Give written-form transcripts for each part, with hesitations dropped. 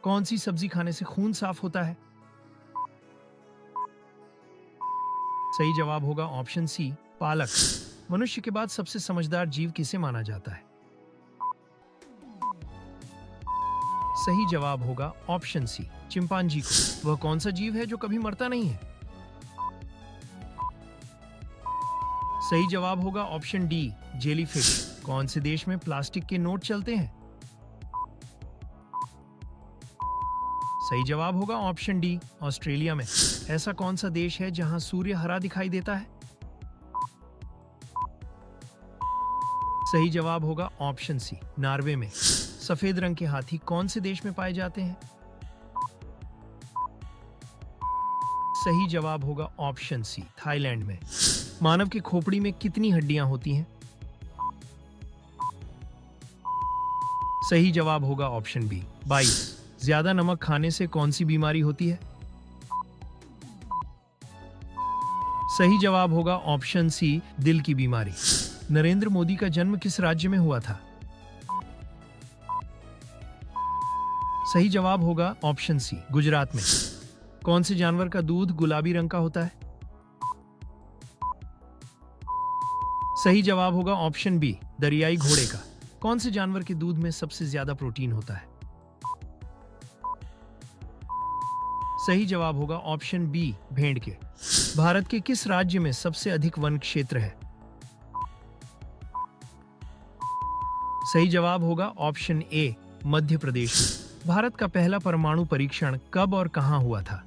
कौन सी सब्जी खाने से खून साफ होता है? सही जवाब होगा ऑप्शन सी, पालक। मनुष्य के बाद सबसे समझदार जीव किसे माना जाता है? सही जवाब होगा ऑप्शन सी, चिंपांजी को। वह कौन सा जीव है जो कभी मरता नहीं है? सही जवाब होगा ऑप्शन डी, जेलीफिश। कौन से देश में प्लास्टिक के नोट चलते हैं? सही जवाब होगा ऑप्शन डी, ऑस्ट्रेलिया में। ऐसा कौन सा देश है जहां सूर्य हरा दिखाई देता है? सही जवाब होगा ऑप्शन सी, नॉर्वे में। सफेद रंग के हाथी कौन से देश में पाए जाते हैं? सही जवाब होगा ऑप्शन सी, थाईलैंड में। मानव की खोपड़ी में कितनी हड्डियां होती हैं? सही जवाब होगा ऑप्शन बी, 22। ज्यादा नमक खाने से कौन सी बीमारी होती है? सही जवाब होगा ऑप्शन सी, दिल की बीमारी। नरेंद्र मोदी का जन्म किस राज्य में हुआ था? सही जवाब होगा ऑप्शन सी, गुजरात में। कौन से जानवर का दूध गुलाबी रंग का होता है? सही जवाब होगा ऑप्शन बी, दरियाई घोड़े का। कौन से जानवर के दूध में सबसे ज्यादा प्रोटीन होता है? सही जवाब होगा ऑप्शन बी, भेड़ के। भारत के किस राज्य में सबसे अधिक वन क्षेत्र है? सही जवाब होगा ऑप्शन ए, मध्य प्रदेश में। भारत का पहला परमाणु परीक्षण कब और कहां हुआ था?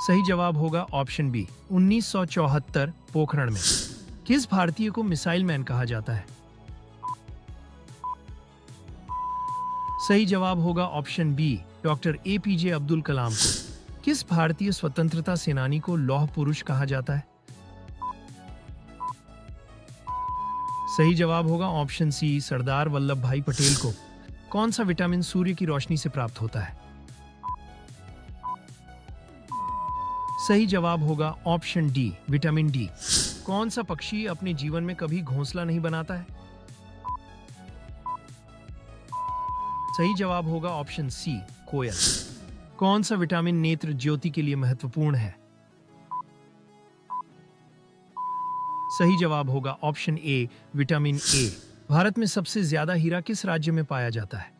सही जवाब होगा ऑप्शन बी, 1974, पोखरण में। किस भारतीय को मिसाइल मैन कहा जाता है? सही जवाब होगा option B, doctor APJ Abdul Kalam को। किस भारतीय स्वतंत्रता सेनानी को लौह पुरुष कहा जाता है? सही जवाब होगा ऑप्शन सी, सरदार वल्लभ भाई पटेल को। कौन सा विटामिन सूर्य की रोशनी से प्राप्त होता है? सही जवाब होगा ऑप्शन डी, विटामिन डी। कौन सा पक्षी अपने जीवन में कभी घोंसला नहीं बनाता है? सही जवाब होगा ऑप्शन सी, कोयल। कौन सा विटामिन नेत्र ज्योति के लिए महत्वपूर्ण है? सही जवाब होगा option A, vitamin A. Bharat में सबसे ज्यादा हीरा किस राज्य में पाया जाता है?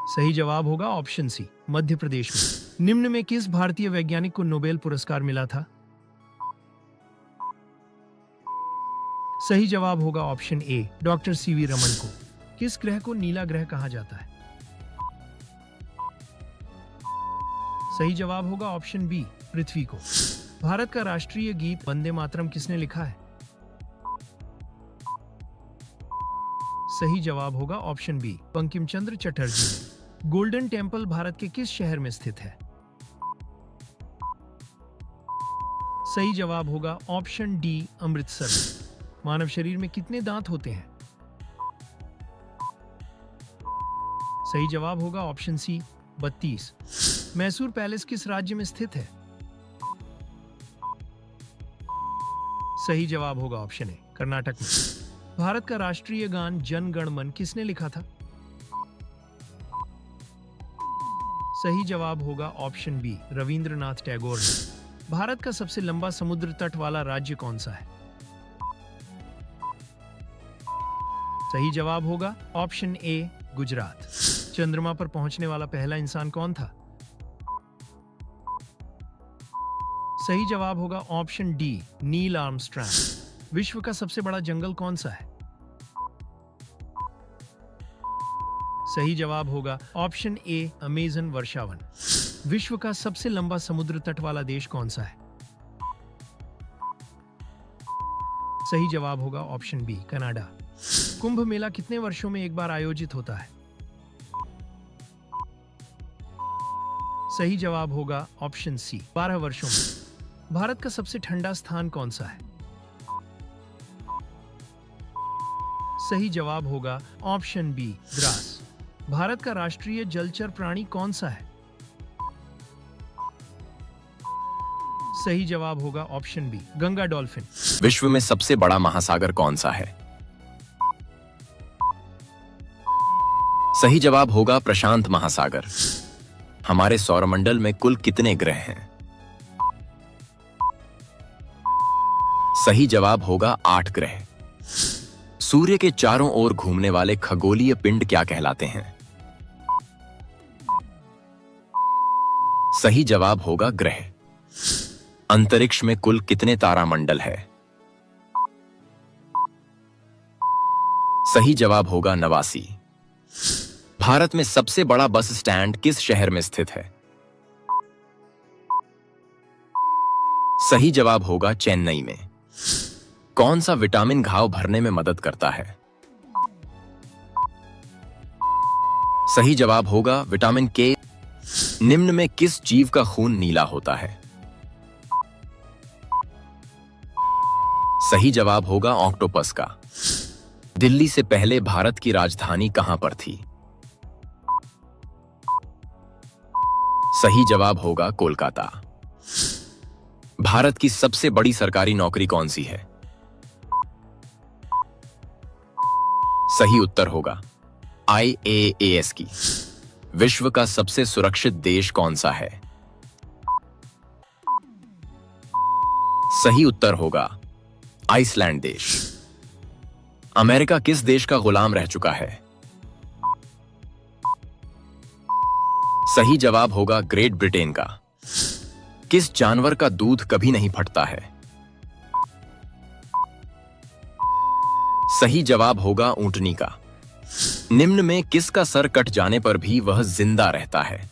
सही जवाब होगा ऑप्शन सी, मध्य प्रदेश में। निम्न में किस भारतीय वैज्ञानिक को नोबेल पुरस्कार मिला था? सही जवाब होगा option A, doctor CV Raman को। किस ग्रह को नीला ग्रह कहा जाता है? सही जवाब होगा ऑप्शन बी, पृथ्वी को। भारत का राष्ट्रीय गीत वंदे मातरम किसने लिखा है? सही जवाब होगा option B, Bankim Chandra Chatterjee. Golden temple Bharat के किस शहर में स्थित है? सही जवाब होगा ऑप्शन डी, अमृतसर। मानव शरीर में कितने दांत होते हैं? सही जवाब होगा ऑप्शन सी, 32। मैसूर पैलेस किस राज्य में स्थित है? सही जवाब होगा ऑप्शन ए, कर्नाटक में। भारत का राष्ट्रीय गान जन गण मन किसने लिखा था? सही जवाब होगा ऑप्शन बी, रविंद्रनाथ टैगोर ने। भारत का सबसे लंबा समुद्र तट वाला राज्य कौन सा है? सही जवाब होगा ऑप्शन ए, गुजरात। चंद्रमा पर पहुंचने वाला पहला इंसान कौन था? सही जवाब होगा ऑप्शन डी, नील आर्मस्ट्रॉन्ग। विश्व का सबसे बड़ा जंगल कौन सा है? सही जवाब होगा ऑप्शन ए, अमेज़न वर्षावन। विश्व का सबसे लंबा समुद्र तट वाला देश कौन सा है? सही जवाब होगा option B, Canada. Kumbh Mela कितने वर्षों में एक बार आयोजित होता है? सही जवाब होगा ऑप्शन सी, 12 वर्षों में। भारत का सबसे ठंडा स्थान कौन सा है? सही जवाब होगा ऑप्शन बी, द्रास। भारत का राष्ट्रीय जलचर प्राणी कौन सा है? सही जवाब होगा ऑप्शन बी, गंगा डॉल्फिन। विश्व में सबसे बड़ा महासागर कौन सा है? सही जवाब होगा प्रशांत महासागर। हमारे सौरमंडल में कुल कितने ग्रह हैं? सही जवाब होगा 8 ग्रह। सूर्य के चारों ओर घूमने वाले खगोलीय पिंड क्या कहलाते हैं? सही जवाब होगा ग्रह। अंतरिक्ष में कुल कितने तारामंडल है? सही जवाब होगा 89। भारत में सबसे बड़ा बस स्टैंड किस शहर में स्थित है? सही जवाब होगा चेन्नई में। कौन सा विटामिन घाव भरने में मदद करता है? सही जवाब होगा विटामिन के। निम्न में किस जीव का खून नीला होता है? सही जवाब होगा ऑक्टोपस का। दिल्ली से पहले भारत की राजधानी कहां पर थी? सही जवाब होगा कोलकाता। भारत की सबसे बड़ी सरकारी नौकरी कौन सी है? सही उत्तर होगा IAAS की। विश्व का सबसे सुरक्षित देश कौन सा है? सही उत्तर होगा आइसलैंड देश। अमेरिका किस देश का गुलाम रह चुका है? सही जवाब होगा ग्रेट ब्रिटेन का। किस जानवर का दूध कभी नहीं फटता है? सही जवाब होगा ऊंटनी का। निम्न में किसका सर कट जाने पर भी वह जिंदा रहता है?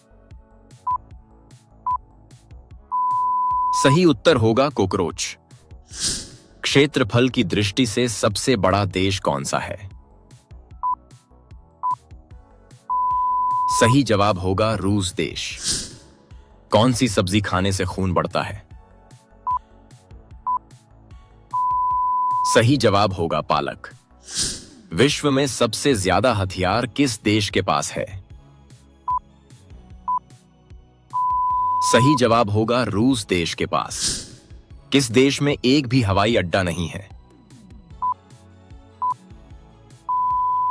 सही उत्तर होगा कॉकरोच। क्षेत्रफल की दृष्टि से सबसे बड़ा देश कौन सा है? सही जवाब होगा रूस देश। कौन सी सब्जी खाने से खून बढ़ता है? सही जवाब होगा पालक। विश्व में सबसे ज्यादा हथियार किस देश के पास है? सही जवाब होगा रूस देश के पास। किस देश में एक भी हवाई अड्डा नहीं है?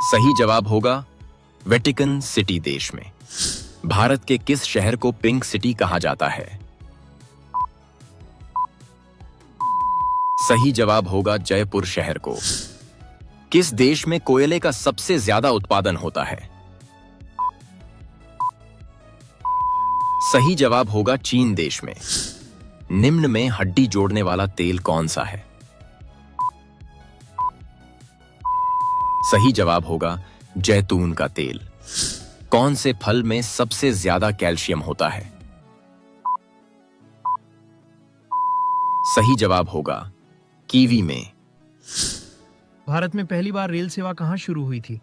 सही जवाब होगा वेटिकन सिटी देश में। भारत के किस शहर को पिंक सिटी कहा जाता है? सही जवाब होगा जयपुर शहर को। किस देश में कोयले का सबसे ज्यादा उत्पादन होता है? सही जवाब होगा चीन देश में। निम्न में हड्डी जोड़ने वाला तेल कौन सा है? सही जवाब होगा जैतून का तेल। कौन से फल में सबसे ज्यादा कैल्शियम होता है? सही जवाब होगा कीवी में। भारत में पहली बार रेल सेवा कहां शुरू हुई थी?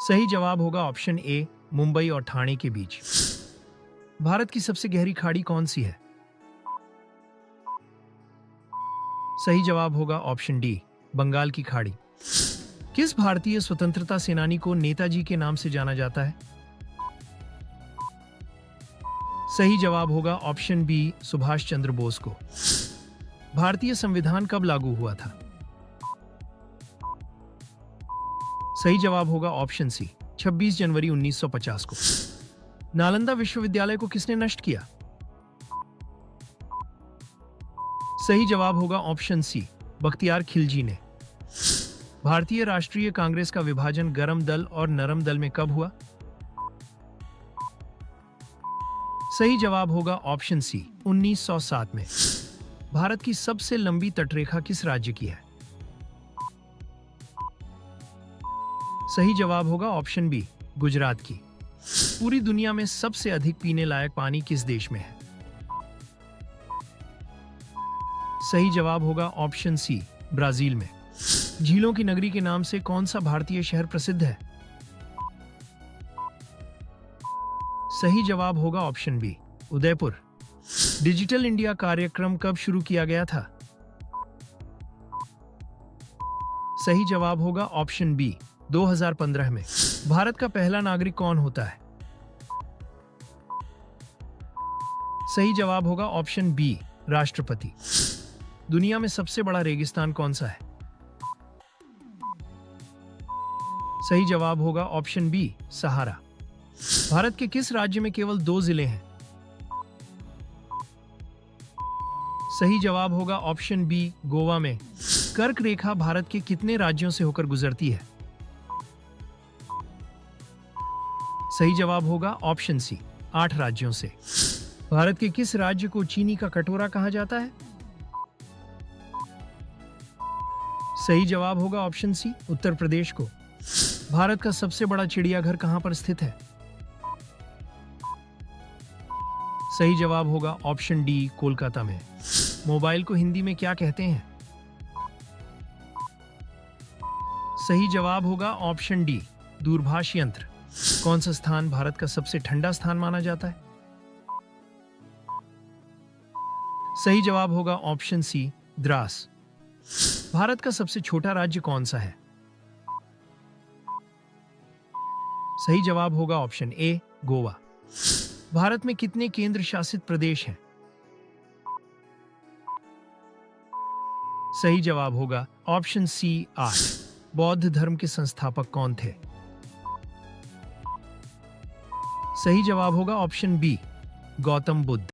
सही जवाब होगा ऑप्शन ए, मुंबई और ठाणे के बीच। भारत की सबसे गहरी खाड़ी कौन सी है? सही जवाब होगा ऑप्शन डी, बंगाल की खाड़ी। किस भारतीय स्वतंत्रता सेनानी को नेताजी के नाम से जाना जाता है? सही जवाब होगा ऑप्शन बी, सुभाष चंद्र बोस को। भारतीय संविधान कब लागू हुआ था? सही जवाब होगा ऑप्शन सी, 26 जनवरी 1950 को। नालंदा विश्वविद्यालय को किसने नष्ट किया? सही जवाब होगा ऑप्शन सी, बख्तियार खिलजी ने। भारतीय राष्ट्रीय कांग्रेस का विभाजन गरम दल और नरम दल में कब हुआ? सही जवाब होगा ऑप्शन सी, 1907 में। भारत की सबसे लंबी तटरेखा किस राज्य की है? सही जवाब होगा ऑप्शन बी, गुजरात की। पूरी दुनिया में सबसे अधिक पीने लायक पानी किस देश में है? सही जवाब होगा ऑप्शन सी, ब्राजील में। झीलों की नगरी के नाम से कौन सा भारतीय शहर प्रसिद्ध है? सही जवाब होगा option B, Udaipur. Digital India कार्यक्रम कब शुरू किया गया था? सही जवाब होगा ऑप्शन बी, 2015 में। भारत का पहला नागरिक कौन होता है? सही जवाब होगा ऑप्शन बी, राष्ट्रपति। दुनिया में सबसे बड़ा रेगिस्तान कौन सा है? सही जवाब होगा ऑप्शन बी सहारा। भारत के किस राज्य में केवल 2 जिले हैं? सही जवाब होगा ऑप्शन बी गोवा में। कर्क रेखा भारत के कितने राज्यों से होकर गुजरती है? सही जवाब होगा ऑप्शन सी 8 राज्यों से। भारत के किस राज्य को चीनी का कटोरा कहा जाता है? सही जवाब होगा ऑप्शन सी उत्तर प्रदेश को। भारत का सबसे बड़ा चिड़ियाघर कहां पर स्थित है? सही जवाब होगा ऑप्शन डी कोलकाता में। मोबाइल को हिंदी में क्या कहते हैं? सही जवाब होगा ऑप्शन डी दूरभाष यंत्र। कौन सा स्थान भारत का सबसे ठंडा स्थान माना जाता है? सही जवाब होगा ऑप्शन सी द्रास। भारत का सबसे छोटा राज्य कौन सा है? सही जवाब होगा ऑप्शन ए गोवा। भारत में कितने केंद्र शासित प्रदेश हैं? सही जवाब होगा ऑप्शन सी 8। बौद्ध धर्म के संस्थापक कौन थे? सही जवाब होगा ऑप्शन बी गौतम बुद्ध।